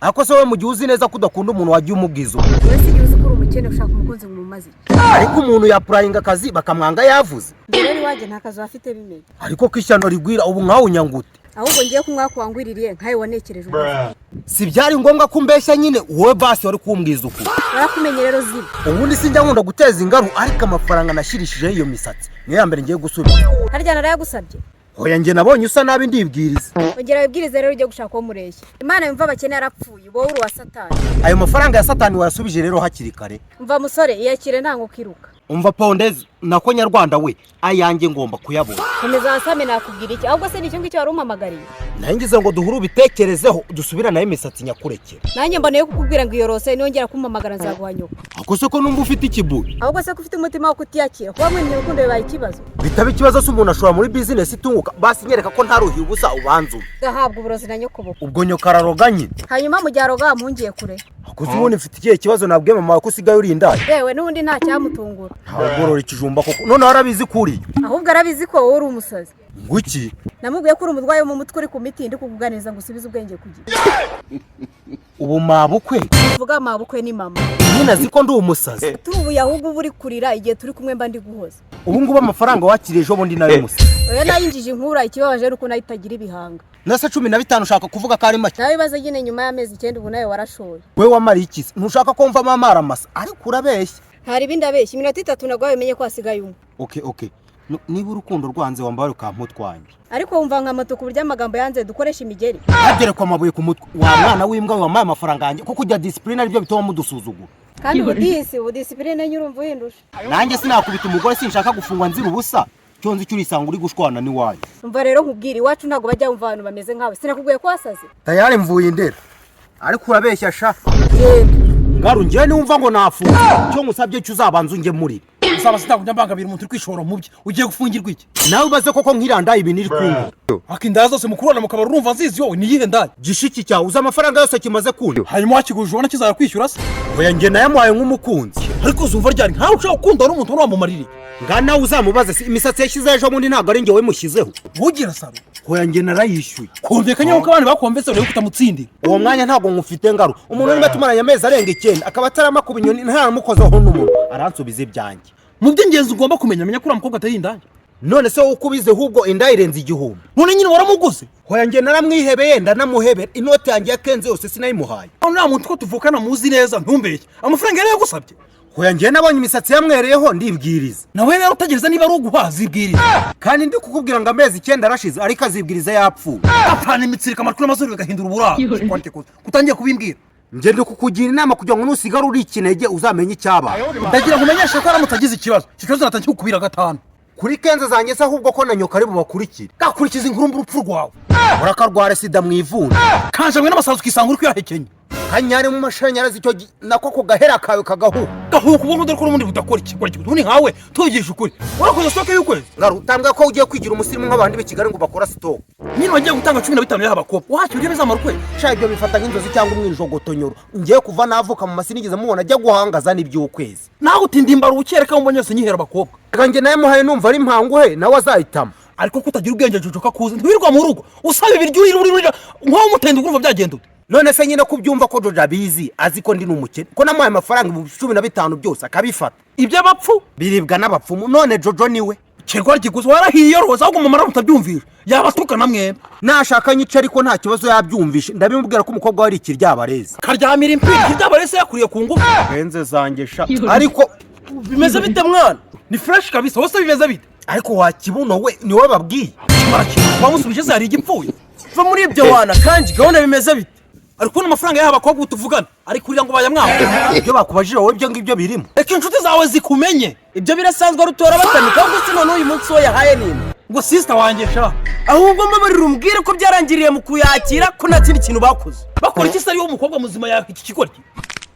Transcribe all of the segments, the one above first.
ako se we mu gihe uzi neza ko udakunda umuntu wagiye umubwiza wese igihe uzi ko uri umukene ushaka umukunzi ngo umumaze ariko umuntu yapurayinga akazi bakamwanga yavuze mbere waje nta kazi afite bimeze ariko ko ishyano rigwira ubu nkawe unyangute ahubwo ngiye kumwaka wangwiririye nkaye wanekereje si byari ngombwa ko umbeshya nyine wowe basi wari kumbwiza uko barakumenye rero ziba ubundi sinjya nkunda guteza ingaru ariko amafaranga nashirishijeho iyo misatsi niyo ya mbere ngiye gusubiza harya narayagusabye hoya njye nabonye usa nabi ndibwiriza ongera wibwirize rero ujye gushaka uwo mureshya imana yumva abakene yarapfuye wowe uri uwa satani ayo mafaranga ya satani wayasubije rero hakiri kare umva musore iyakire ntango kiruka umva pondezi nako nyarwanda we ayanjye ngomba kuyabona komeza wasame nakubwira iki ahubwo se nicyo ngicyo wari umpamagariye nangize ngo duhure ubitekerezeho dusubiranayo imisatsi nyakurekera nanjye mboneye kukubwira ngo iyo rose niyongera kumpamagara nzaguhanyuka ako se ko numva ufite ikibuye ahubwo se ko ufite umutima wo kutiyakira kuba mwemye urukundo bibaye ikibazo bitaba ikibazo se umuntu ashobora muri bizinesi itunguka basi nyereka ko ntaruhiye ubusa ubanzuye gahabwa uburozi na nyokoboko ubwo nyokararo nyine hanyuma mu gihe aroga mungiye kure ako se ubundi mfite ikihe kibazo nabwiye mama ko usigaye uri indaya yewe n'ubundi nta cyamutungura ntagorora ikijumba koko none arabizi kuri ahubwo arabizi ko wowe uri umusazi nguki namubwiye ko uri umurwayi wo mu mutwe uri ku miti ndi kukuganiriza ngo usubize ubwenge kugira ubu mabukwe uvuga mabukwe ni mama nyine azi ko ndi umusazi tubuye ahubwo uba uri kurira igihe turi kumwe mba ndi guhoza ubu ngubu amafaranga wakiriye ejo bundi nayo musa oya nayinjije inkura ikibabaje nuko nayo itagira ibihanga nase 15 ushaka kuvuga ko ari make nawe bibaze nyine nyuma y'amezi 9 ubu nawe warashoye we wamariye iki ntushaka ko mvamo amaramasa ariko urabeshya hari ibindi abeshya iminota 3 nagwaye umenye ko hasigaye umwe okay niba urukundo rwanze wambaye ukamputwanya ariko wumva nka moto ku buryo amagambo yanze dukoresha imigeri agere kwa mabuye ku mutwe wa mwana w'imbwa wamaye amafaranga yanjye kuko ujya discipline aribyo bituma mudusuzugura kandi ubu discipline nyurumva uhindusha nanjye sinakubita umugore sinshaka gufungwa nzira ubusa cyonzi cyurisanga uri gushwana ni wayo umva rero nkubwira iwacu ntago bajya umva abantu bameze nkawe sinakubwiye ko wasaze tayari mvuye indera ariko urabeshya sha ngaru ngiye niwumva ngo nafunze cyo musabye cyo uzabanza unge muri usaba sitakujya mbangabira umuntu uri kwishora mu bye ugiye gufungirwa iki nawe ubaze koko nkiranda ibintu iri kunga akindaza zose mukurona mukaba urumva nzizi wowe niyihe ndaya gishiki cyawe uza amafaranga yose kimaze kundo hanyuma wakiguje ubona kizara kwishyura se oya nge nayamuhaye nk'umukunzi ariko uzumva ryari nkawe ushaka gukunda n'umuntu uramumarire ngana uzamubaze se imisatsi yashize ejo bundi ntago ari nge we mushyizeho ugira saro oya nge narayishyuye kumvikanye ko abantu bakomvese rero kutamutsindira uwo mwanya ntago ngufite ngaru umuntu urimo tumaranye amezi arenga 9 akaba atarama ku binyoni ntaramukozeho n'umuntu aransubiza ibyanjye mu by'ingenzi ugomba kumenya ko uramukobwa atari indaya none se wowe ukubize ahubwo indaya irenze igihumbi none nyine waramuguze hoya nge naramwihebeye ndanamuhebera inoti yanjye yakenze yose sinayimuhaye nta muntu ko tuvukana muzi neza ntumbeshye amafaranga yari yagusabye hoya nge nabonye imisatsi yamwereyeho ndibwiriza nawe rero utagereza niba ari uguhaza ibwiriza kandi ndi kukubwira ngo amezi 9 arashize ariko azibwiriza yapfuye apana imitsirika amakuru amazuru bigahindura uburara kutangiye kubimbwira nge ndi kukugira inama kugira ngo nusigara uri ikinege uzamenye icyabaye ndagira ngo umenyeshe ko aramutagize ikibazo natangiye kukubira gatanu kuri kenze zanjye se ahubwo ko na nyoka ari bubakurikire gakurikiza inkuru urupfu rwawe urakarwara sida mwivuna kanjamwe n'amasazi ukisanga uri kwihekenya kanyari mu mashanyarazi icyo nako ko gahera kawe kagahu gahuka ubona dore ko n'ubundi budakora iki ubundi nkawe tugisha ukuri warakoze stoke y'ukwezi ngaru utambwa ko ugiye kwigira umusirimu nk'abandi b'i Kigali ngo bakora stoke nyine wagiye gutanga 15 y'aba bakobwa wacu uri bizamara ukwe sha ibyo bifata nk'inzozi cyangwa umwijogotonyoro ngiye kuva navuka mu masinigeze mubona ajya guhangaza n'iby'ukwezi nawe utindimbara ukereka mu nyose nyihera abakobwa kanjye naye muhaye numva ari impanguhe nawe azahitamo ariko kutagira ubwenge jojoka kuza ntiwirwa mu rugo usaba ibiryo uri nkaho umutende urumva byagenda none se nyine kubyumva ko Jojo abizi azi ko ndi n'umukene ko namuhaye amafaranga 15 byose akabifata ibyo abapfu biribwa n'abapfumu none Jojo niwe cyerwa gikuzo warahiye roza ahubwo mumara mutabyumvisha yabatuka namwe nashaka nyice ariko nta kibazo yabyumvisha ndabimubwira ko umukobwa wari ikiryabareza karyamira impiri ikiryabareza yakuriye ku ngufu benze zanjye sha ariko bimeze bite mwana ni fresh kabisa wose bimeze bite ariko wakibuno we niwe babwiye bamusubije zari igipfuye va muri ibyo wana kandi gahunda bimeze bite ariko n'amafaranga y'aba bakobwa utuvugana ari kurira ngo bayamwanga ibyo bakubajije wowe ibyo ngibyo birimo reka inshuti zawe zikumenye ibyo birasanzwe rutora batanika ahubwo se none uyu munsi wo yahaye nini ngo sister wanjye sha ahubwo mbabarira umbwire ko byarangiriye mu kuyakira ko nta kindi kintu bakoze bakora iki se ari wo mukobwa muzima ya iki kikorye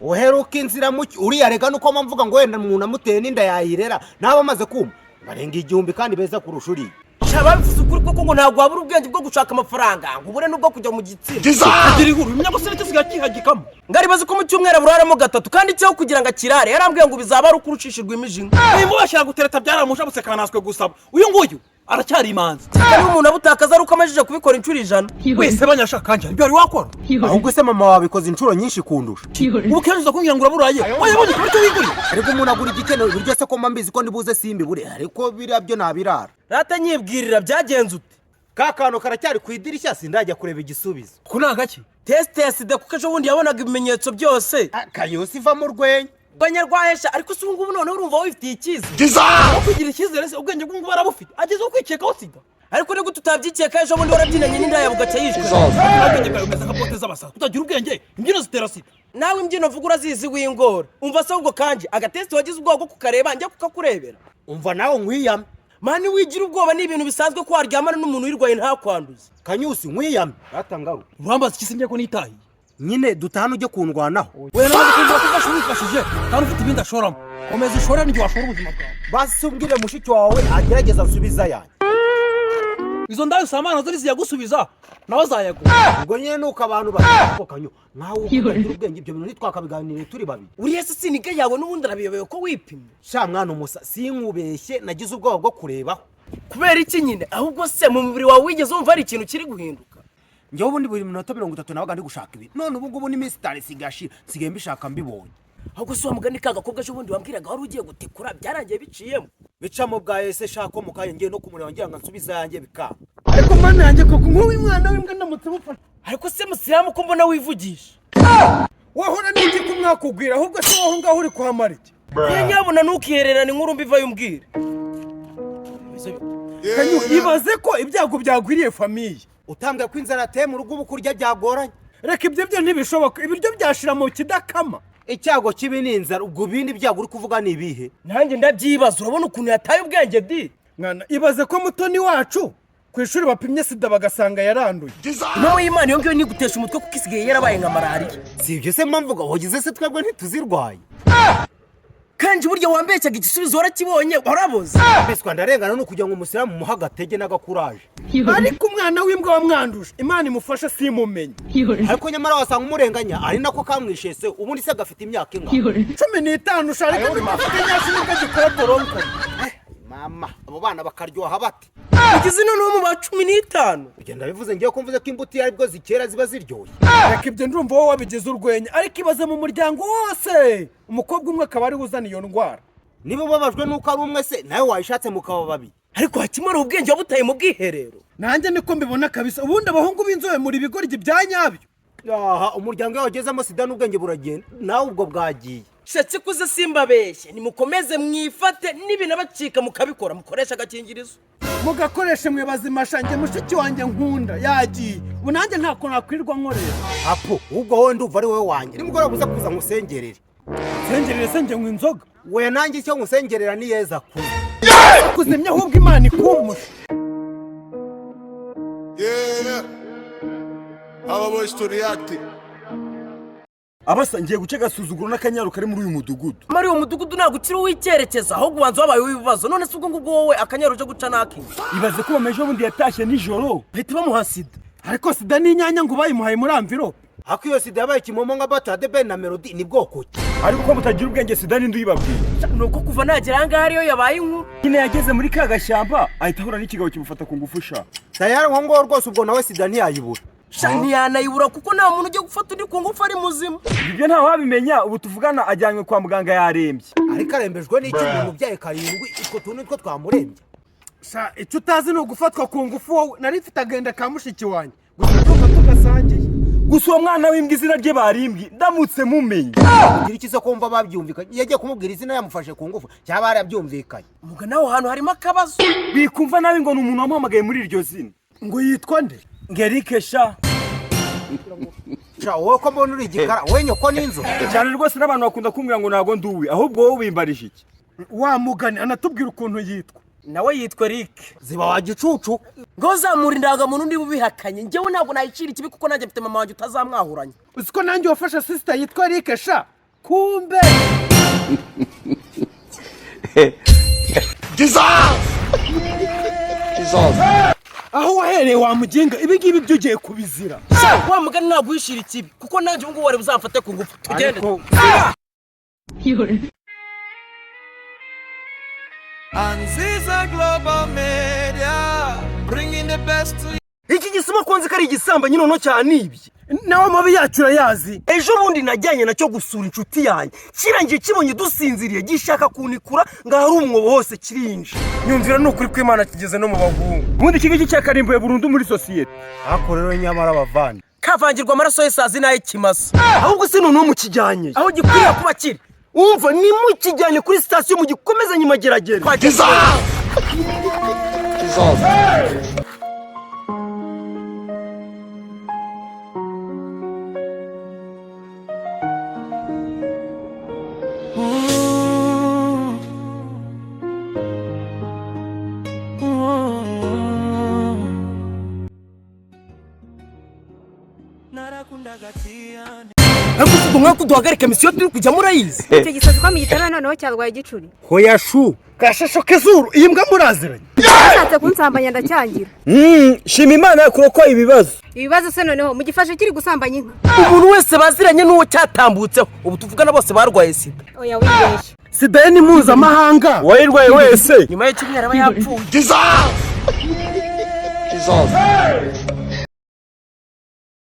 uheruka inzira muki uriya rega nuko mvuga ngo wenda umuntu amuteye n'inda yayirera naba amaze kuma barenga 1000 kandi beza kurusha uri shababivuze ukuri koko ngo ntabwo wabura ubwenge bwo gushaka amafaranga ngo ubure n'ubwo kujya mu gitsina agira inkuru imenya ko seretse sigakihagikamo ngari bazi ko mu cyumweru buraramo 3 kandi cyo kugira ngo akirare yarambwiye ngo bizaba ari ukurucishirwa imijinga uyu mubashira gutereta byaramusha busekana naswe gusaba uyu nguyu aracyari imanzi kandi umuntu abutakaza ari uko amajije kubikora inshuro 100 wese banyashaka kanje ibyo ari wakora ahubwo se mama wabikoze inshuro nyinshi kundusha ubu kenshi kugira ngo uraburaye wayabonye ko bito wiguri ariko umuntu agura igikenewe biryo se ko mbizi ko ndibuze simbi bure ariko birabyo nabirara rata nyibwirira byagenze ute kakano karacyari ku idirishya sindajya kureba igisubizo kunangaki test de kuko ejo bundi yabonaga ibimenyetso byose kayusi va mu rwenya banyarwahesha ariko si ubungubu none urumva wifitiye ikize kugira icyizere se ubwenge bw'ungu barabufite ageze uko kwikekaho sida ariko ni gute utabyikeka ejo bundi warabyinanye n'indaya bugaca yishwe ubwenge bwawe umeze nka pote z'abasaza utagira ubwenge imbyino zitera sida nawe imbyino vuga urazizi w'ingora umva se ubwo kanje agatesti wagize ubwoba bwo kukareba njya kukakurebera umva nawe nkwiyame mani wigira ubwoba ni ibintu bisanzwe ko waryamana n'umuntu wirwaye ntakwanduza kanyusi nkwiyame ratangaru urambaza iki sinjye ko nitahiye nyine dutahana ujye kundwanaho wewe nawe kumva ko gasho wifashije kandi ufite ibindi ashoramo komeza ushora n'ibyo washora ubuzima bwawe basi umbwire mushiki wawe agerageza nsubiza yanjye izo ndayo samana zari ziyagusubiza nawe azayagura ubwo nyine nuko abantu bakanye nkawe ukagira ubwenge ibyo bintu nitwakabiganire turi babiri uri hese sinike yawe n'ubundi arabiyobeye ko wipimye sha mwana umusa sinkubeshye nagize ubwoba bwo kurebaho kubera iki nyine ahubwo se mu mubiri wawe wigeze wumva hari ikintu kiri guhinduka njyewe ubundi buri minota 30 nabaga ndi gushaka ibi none ubu ngubu ni Miss Tarisigashi sigaye mbishaka mbibonye ahubwo se wamugani kagakobwa ejo bundi wambwiraga wari ugiye gutekura byarangiye biciyemo bicamo bwa ese shako mukaye ngiye no kumureba ngira ngo nsubiza yanjye bikaba ariko mana yanjye koko nk'uyu mwana w'imbwa ndamutse mufasha ariko se musilamu ko mbona wivugisha wahora n'iki kumwakugwira ahubwo se waho ngaho uri kuhamara iki nyabona ntukihererane inkuru mbiva yumbwire kanyu ibaze ko ibyago byagwiriye famiye utambwe ko inzara ateye mu rugo ubu kurya byagoranye reka ibyo byo ntibishoboka ibiryo byashira mu kidakama icyago kibi ni inzara ubwo bindi byago uri kuvuga ni ibihe nanjye ndabyibaza urabona ukuntu yataye ubwenge di mwana ibaze ko mutoni wacu ku ishuri bapimye sida bagasanga yaranduye nawe Imana iyo ngiyo ni gutesha umutwe kuko isigaye yarabaye nka malariya si ibyo se mpamvuga wagize se twebwe ntituzirwaye kandi burya wambeshyaga igisubizo warakibonye waraboze mbese ndarengana no kugira ngo umusiramu muha agatege n'agakuraje ariko umwana w'imbwa wamwanduje Imana imufashe simumenye ariko nyamara wasanga umurenganya ari nako kamwishese ubundi se gafite imyaka inga 15 usharika n'imafite nyasi n'ubwo gikora doronko mama abo bana bakaryoha bate ugize none mu ba 15 ugenda bivuze ngiye ko mvuze ko imbuto yari bwo zikera ziba ziryoye reka ibyo ndumva wowe wabigeze urwenya ariko ibaze mu muryango wose umukobwa umwe akaba ari uzana iyo ndwara niba ubabajwe nuko ari umwe se nawe wayishatse mukaba babiri ariko hakimara ubwenge wabutaye mu bwiherero nanjye niko mbibona kabisa ubundi abahungu b'inzobe muri bigoryi bya nyabyo aha umuryango wagezemo sida n'ubwenge buragenda nawe ubwo bwagiye shatse kuze simbabeshye nimukomeze mwifate n'ibinabacika mukabikora mukoresha agakingirizo mugakoreshe mwe bazimashange mushiki wanjye nkunda yagiye ubu nanjye ntako nakwirirwa nkorera apo ubwo wowe ndumva ari wowe wanjye nimugora buza kuza ngusengerere sengerere se njye nk'inzoga we nanjye icyo ngusengerera ni yeza kuzimya ahubwo Imana ikumusha Our boys to react. abasa ngiye guce gasuzuguro n'akanyaru kari muri uyu mudugudu mari uwo mudugudu ntabwo ukiri uw'icyerekezo ahubwo ubanza wabaye w'ibibazo none se ubwo ngubwo wowe akanyaru uje guca naki ibaze ko bameje bundi yatashye nijoro bahita bamuha sida ariko sida n'inyanya ngo bayimuhaye muri amvirope ako iyo sida yabaye kimomo nka batade ben na melody ni bwoko ki ariko ko mutagira ubwenge sida n'indi uyibabwiye nuko kuva nagera aha ngaha ariyo yabaye inkuru nyine yageze muri ka gashyamba ahita ahura n'ikigabo kimufata ku ngufu sha tayari nko ngo rwose ubwo nawe sida ntiyayibura ntiyanayibura kuko nta muntu ujya gufata undi ku ngufu ari muzima ibyo nta wabimenya ubu tuvugana ajyanywe kwa muganga yarembye ariko arembejwe n'iki umuntu ubyaye karindwi utwo tuntu nitwo twamurembye sha icyo utazi ni ugufatwa ku ngufu wowe nari mfite agenda ka mushiki wanjye gusa tuva tugasangiye gusa uwo mwana w'imbwa izina rye barimbwi ndamutse mumenye ugira iki se kumva babyumvikanye yagiye kumubwira izina yamufashe ku ngufu cyaba yarabyumvikanye muga naho hantu harimo akabazo bikumva nabi ngo ni umuntu wamuhamagaye muri iryo zina ngo yitwa nde ngerike sha wowe ko mbona uri igikara wowe nyoko n'inzu cyane rwose n'abantu bakunda kumbwira ngo ntabwo nduwe ahubwo wowe ubimbarije iki wamugani anatubwira ukuntu yitwa nawe yitwa Rick ziba wa gicucu ngo zamura indangamuntu niba ubihakanye njyewe ntabwo nayicira ikibi kuko nanjye mfite mama wanjye utazamwahuranya uzi ko nanjye wafashe sister yitwa Rick sha kumbe aho wahereye wamugenga ibi ngibi byo ugiye kubizira wa mugani ntabwo wishira ikibi kuko nanjye ubu ngubu wari buzamfate ku ngufu tugende And this is a global media. iki gisima konzi kari igisambanyi nono cyane ibye nawe amabi yacu urayazi ejo bundi najyanye nacyo gusura inshuti yanjye kirangiye kibonye dusinziriye gishaka kunikura ngo hari umwobo hose kirinje nyumvira n'ukuri kw'Imana kigeze no mu bahungu ubundi iki ngiki cyakarimbuye burundu muri sosiyete ariko rero nyamara abavandi kavangirwa amaraso ye sazi naye kimasa ahubwo se noneho mukijyanye aho gikwiriye kuba kiri umva ni mukijyanye kuri sitasiyo mugikomezanye imageragere ariko umwaka uduhagarika misiyo turi kujya murayizi icyo gisazi ko mu gitara noneho cyarwaye igicuri hoya shu kashasho kezuru iyi mbwa muraziranye yashatse kunsambanya ndacyangira shima Imana yakurokoye ibibazo se noneho mu gifashe kiri gusambanya inka umuntu wese baziranye n'uwo cyatambutseho ubu tuvugana bose barwaye sida oya wibeshye sida ni mpuzamahanga wayirwaye wese nyuma y'icyumweru aba yapfuye